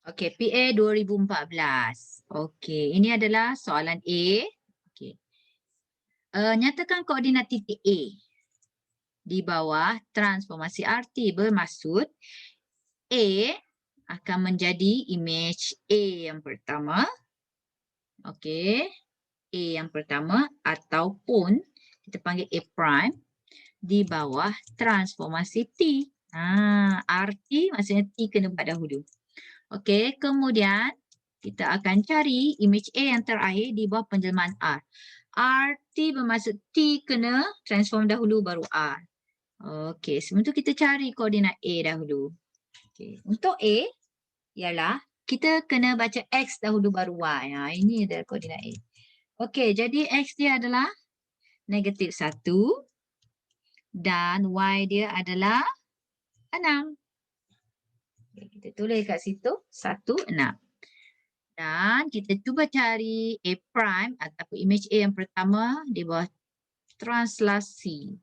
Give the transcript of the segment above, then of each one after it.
Okey, PA 2014. Okey, ini adalah soalan A. Okey. Nyatakan koordinat titik A di bawah transformasi RT bermaksud A akan menjadi image A yang pertama. Okey. A yang pertama ataupun kita panggil A prime di bawah transformasi T. RT maksudnya T kena buat dahulu. Okey, kemudian kita akan cari image A yang terakhir di bawah penjelmaan R. RT bermaksud T kena transform dahulu baru R. Okey, sebelum tu kita cari koordinat A dahulu. Okey, untuk A ialah kita kena baca X dahulu baru Y. Ini adalah koordinat A. Okey, jadi X dia adalah negatif 1 dan Y dia adalah 6. Okay, kita tulis kat situ 1, 6. Dan kita cuba cari A prime ataupun image A yang pertama di bawah translasi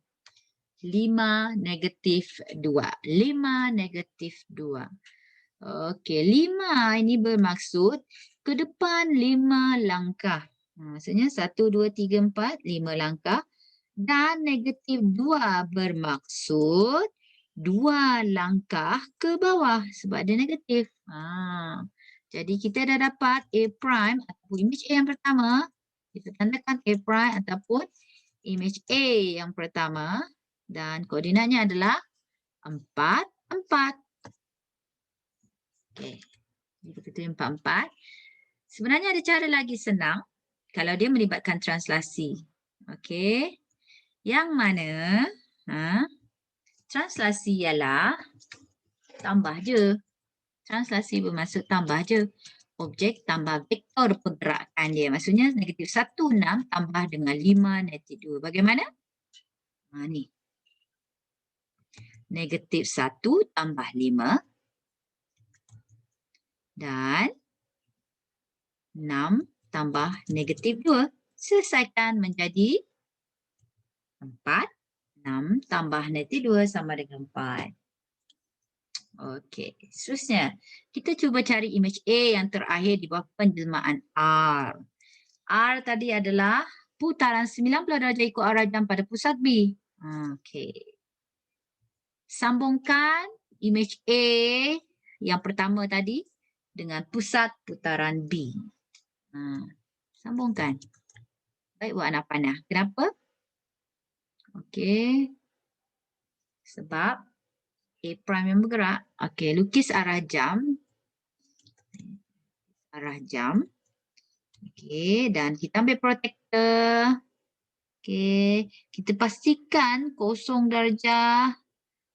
5, negatif 2. 5, negatif 2. Okey, 5 ini bermaksud ke depan 5 langkah. Maksudnya 1, 2, 3, 4, 5 langkah. Dan negatif 2 bermaksud 2 langkah ke bawah sebab dia negatif. Jadi kita dah dapat A prime ataupun image A yang pertama. Kita tandakan A prime ataupun image A yang pertama. Dan koordinatnya adalah 4, 4. Okey. Jadi kita tulis 4, 4. Sebenarnya ada cara lagi senang kalau dia melibatkan translasi. Okey. Yang mana translasi ialah tambah je. Translasi bermaksud tambah je. Objek tambah vektor pergerakan dia. Maksudnya negatif 1, 6 tambah dengan 5, negatif 2. Bagaimana? Ni. Negatif 1 tambah 5 dan 6 tambah negatif 2. Selesaikan menjadi 4. 6 tambah negatif 2 sama dengan 4. Okey, seterusnya kita cuba cari image A yang terakhir di bawah penjelmaan R. R tadi adalah putaran 90 darjah ikut arah jam pada pusat B. Okey. Sambungkan image A yang pertama tadi dengan pusat putaran B. Sambungkan. Baik buat anak panah. Kenapa? Okey. Sebab A prime yang bergerak. Okey, lukis arah jam. Arah jam. Okey, dan kita ambil protektor. Okey, kita pastikan kosong darjah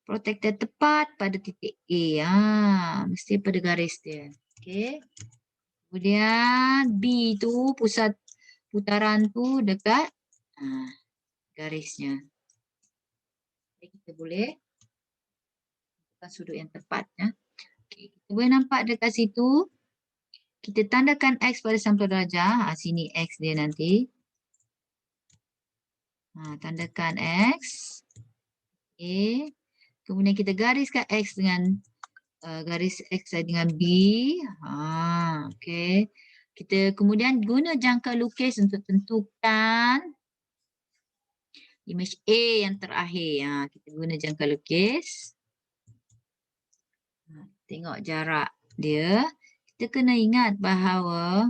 protektor tepat pada titik A. Mesti pada garis dia. Okey. Kemudian B tu pusat putaran tu dekat garisnya. Okay, kita boleh bukan sudut yang tepat. Okay, kita boleh nampak dekat situ. Kita tandakan X pada 90 darjah. Sini X dia nanti. Tandakan X. Okay. Kemudian kita gariskan X dengan garis X dengan B. Okay. Kita kemudian guna jangka lukis untuk tentukan image A yang terakhir. Kita guna jangka lukis. Tengok jarak dia. Kita kena ingat bahawa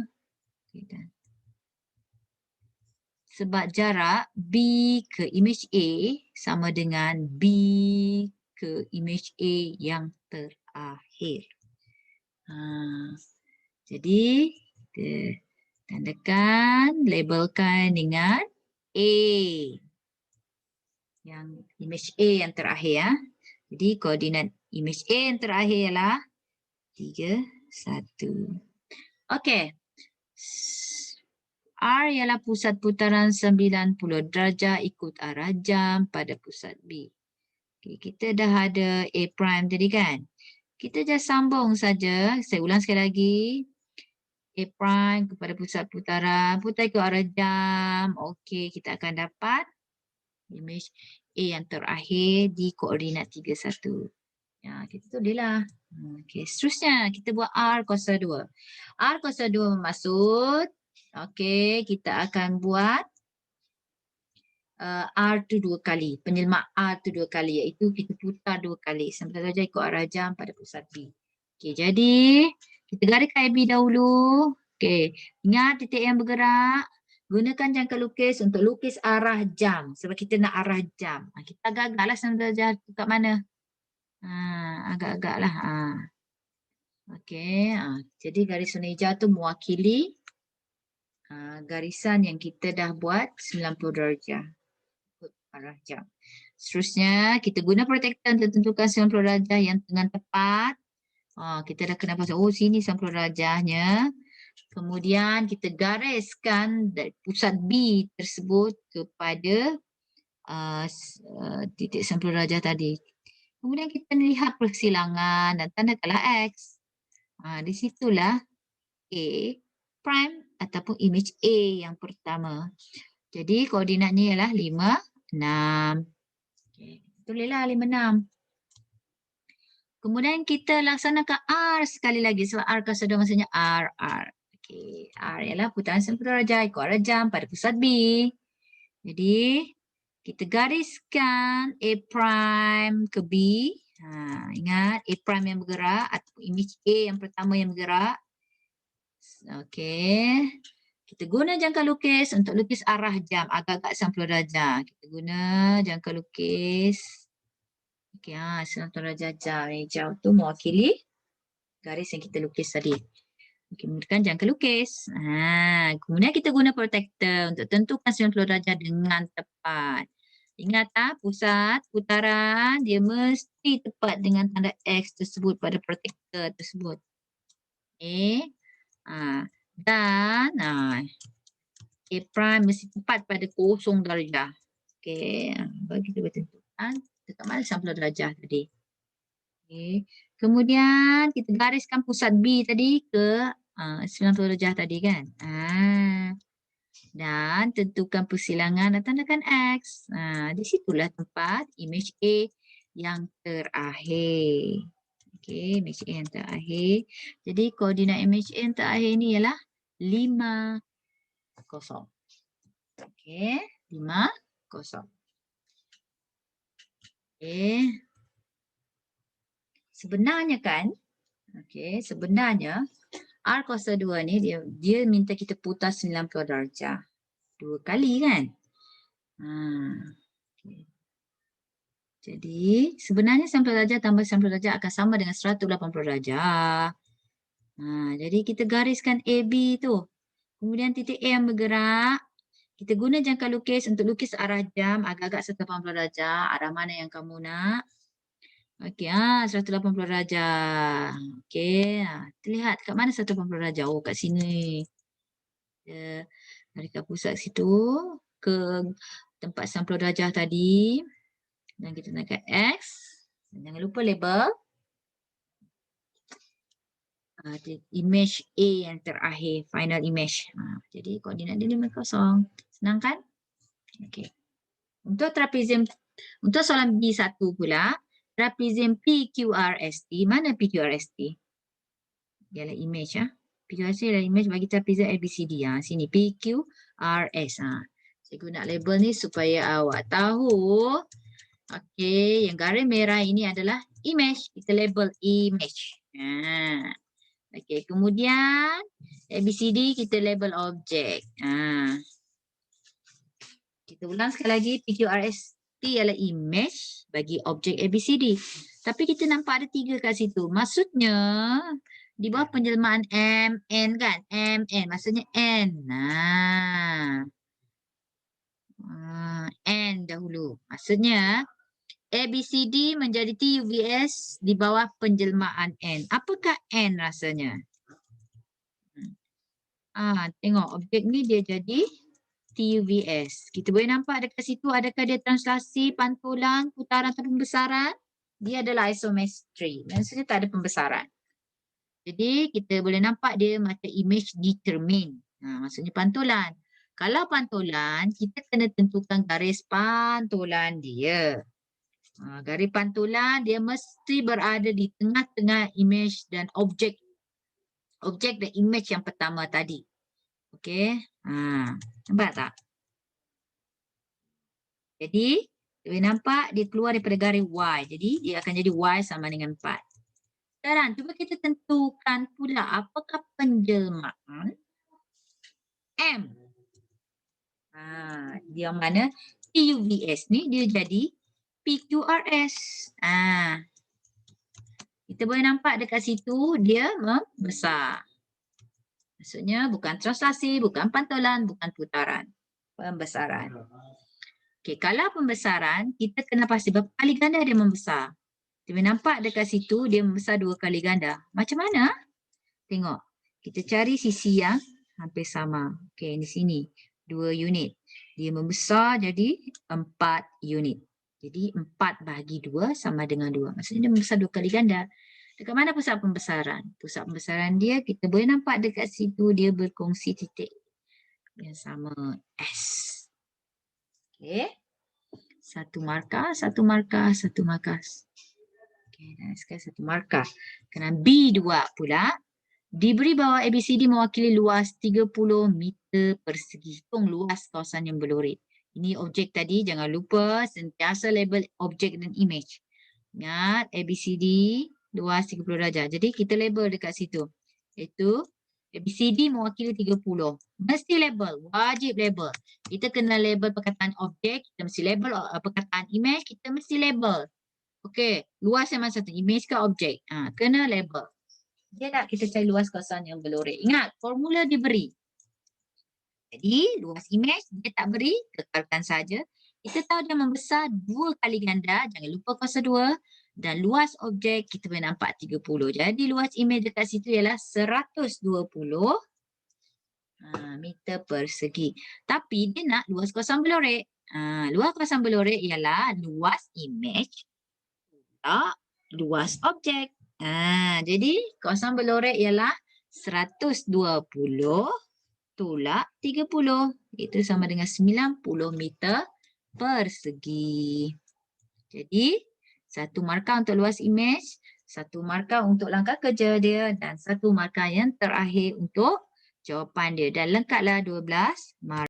sebab jarak B ke image A sama dengan B ke image A yang terakhir. Jadi kita tandakan, labelkan dengan A. Yang image A yang terakhir. Jadi koordinat image A yang terakhir ialah 3, 1. Okey. R ialah pusat putaran 90 darjah ikut arah jam pada pusat B. Okay, kita dah ada A prime tadi kan? Kita just sambung saja. Saya ulang sekali lagi. A prime kepada pusat putaran. Putar ikut arah jam. Okey, kita akan dapat image A yang terakhir di koordinat 31. Ya, kita tulislah. Okey, seterusnya kita buat R kuasa 2. R kuasa 2 bermaksud, okey, kita akan buat R tu 2 kali. Penyelmat R tu 2 kali, iaitu kita putar 2 kali. Sampai saja ikut arah jam pada pusat B. Okey, jadi kita gariskan AB dahulu. Okey, ingat titik yang bergerak. Gunakan jangka lukis untuk lukis arah jam. Sebab kita nak arah jam. Kita agak-agaklah sampai saja kat mana. Agak-agaklah. Okey, jadi garis warna hijau tu mewakili garisan yang kita dah buat 90 darjah. Arah jam. Seterusnya, kita guna protektor untuk tentukan 90 darjah yang dengan tepat. Kita dah kena pasal, sini 90 darjahnya. Kemudian kita gariskan dari pusat B tersebut kepada titik 90 darjah tadi. Kemudian kita lihat persilangan dan tandakanlah X. Di situlah A prime ataupun image A yang pertama. Jadi koordinatnya ialah 5, 6. Okay. Tulislah 5, 6. Kemudian kita laksanakan R sekali lagi. Sebab R kuasa 2 maksudnya R. Okay. R ialah putaran 90 darjah ikut arah jam pada pusat B. Jadi kita gariskan A prime ke B. Ingat A prime yang bergerak atau image A yang pertama yang bergerak. Okey. Kita guna jangka lukis untuk lukis arah jam agak-agak 90 darjah. Kita guna jangka lukis. Okey, 90 darjah jam. Hijau tu mewakili garis yang kita lukis tadi. Okey, menggunakan jangka lukis. Kemudian kita guna protektor untuk tentukan 90 darjah dengan tepat. Ingat pusat putaran dia mesti tepat dengan tanda X tersebut pada protektor tersebut. Okey. Dan A prime mesti tepat pada 0 darjah. Okey, bagi kita bertentukan dekat mana 90 darjah tadi. Okey. Kemudian kita gariskan pusat B tadi ke 90 darjah tadi kan. Dan tentukan persilangan dan tandakan X. Di situlah tempat image A yang terakhir. Okey, image A yang terakhir. Jadi koordinat image A yang terakhir ni ialah 5, 0. Okey, 5, 0. Okey. Sebenarnya kan, okey, sebenarnya R kuasa 2 ni dia minta kita putar 90 darjah. 2 kali kan? Okay. Jadi sebenarnya 90 darjah tambah 90 darjah akan sama dengan 180 darjah. Jadi kita gariskan AB tu. Kemudian titik A yang bergerak. Kita guna jangka lukis untuk lukis arah jam agak-agak 180 darjah. Arah mana yang kamu nak? Okey, 180 darjah. Okey, terlihat kat mana 180 darjah? Kat sini. Dari pusat situ ke tempat 90 darjah tadi. Dan kita nak X. Jangan lupa label. Image A yang terakhir, final image. Jadi koordinat dia 50. Senang kan? Okey. Untuk trapezium, untuk soalan B1 pula, trapezium PQRST, mana PQRST? Ialah image PQRST adalah image bagi trapezium ABCD. Sini PQRS. Cikgu nak label ni supaya awak tahu. Okey, yang garis merah ini adalah image. Kita label image. Okey, kemudian ABCD kita label objek. Kita ulang sekali lagi, PQRST ialah image bagi objek ABCD. Tapi kita nampak ada 3 kat situ. Maksudnya di bawah penjelmaan MN kan? MN maksudnya N. N dahulu. Maksudnya ABCD menjadi TUVS di bawah penjelmaan N. Apakah N rasanya? Tengok objek ni dia jadi TUVS. Kita boleh nampak dekat situ adakah dia translasi, pantulan, putaran atau pembesaran? Dia adalah isometri. Maksudnya tak ada pembesaran. Jadi kita boleh nampak dia macam image determine. Maksudnya pantulan. Kalau pantulan, kita kena tentukan garis pantulan dia. Garis pantulan dia mesti berada di tengah-tengah image dan objek. Objek dan image yang pertama tadi. Okey. Nampak tak? Jadi, boleh nampak dia keluar daripada garis Y. Jadi, dia akan jadi Y sama dengan 4. Sekarang, cuba kita tentukan pula apakah penjelmaan M. Dia mana? PUVS ni dia jadi PQRS. Kita boleh nampak dekat situ dia membesar. Maksudnya bukan translasi, bukan pantulan, bukan putaran. Pembesaran. Okey, kalau pembesaran, kita kena pasti berapa kali ganda dia membesar. Kita boleh nampak dekat situ dia membesar 2 kali ganda. Macam mana? Tengok. Kita cari sisi yang hampir sama. Okey, di sini. 2 unit. Dia membesar jadi 4 unit. Jadi 4 bahagi 2 sama dengan 2. Maksudnya dia membesar 2 kali ganda. Dekat mana pusat pembesaran? Pusat pembesaran dia kita boleh nampak dekat situ dia berkongsi titik yang sama S. Okey. Satu markah, satu markah, satu markas. Okey, dan sekarang satu markah. Kerana B2 pula diberi bahawa ABCD mewakili luas 30 meter persegi. Hitung luas kawasan yang berlorit. Ini objek tadi, jangan lupa sentiasa label objek dan image. Ingat ABCD luas 30 darjah. Jadi kita label dekat situ. Iaitu ABCD mewakili 30. Mesti label, wajib label. Kita kena label perkataan objek, kita mesti label perkataan image, kita mesti label. Okey, luas yang mana satu, image ke objek? Kena label. Dia nak kita cari luas kawasan yang berlorit. Ingat, formula diberi. Jadi, luas image dia tak beri, kekalkan saja. Kita tahu dia membesar 2 kali ganda, jangan lupa kuasa 2. Dan luas objek kita boleh nampak 30. Jadi luas image dekat situ ialah 120 meter persegi. Tapi dia nak luas kawasan berlorit. Luas kawasan berlorit ialah luas image tak luas objek. Jadi kawasan berlorit ialah 120 tolak 30. Itu sama dengan 90 meter persegi. Jadi satu markah untuk luas image, satu markah untuk langkah kerja dia dan satu markah yang terakhir untuk jawapan dia. Dan lengkaplah 12 markah.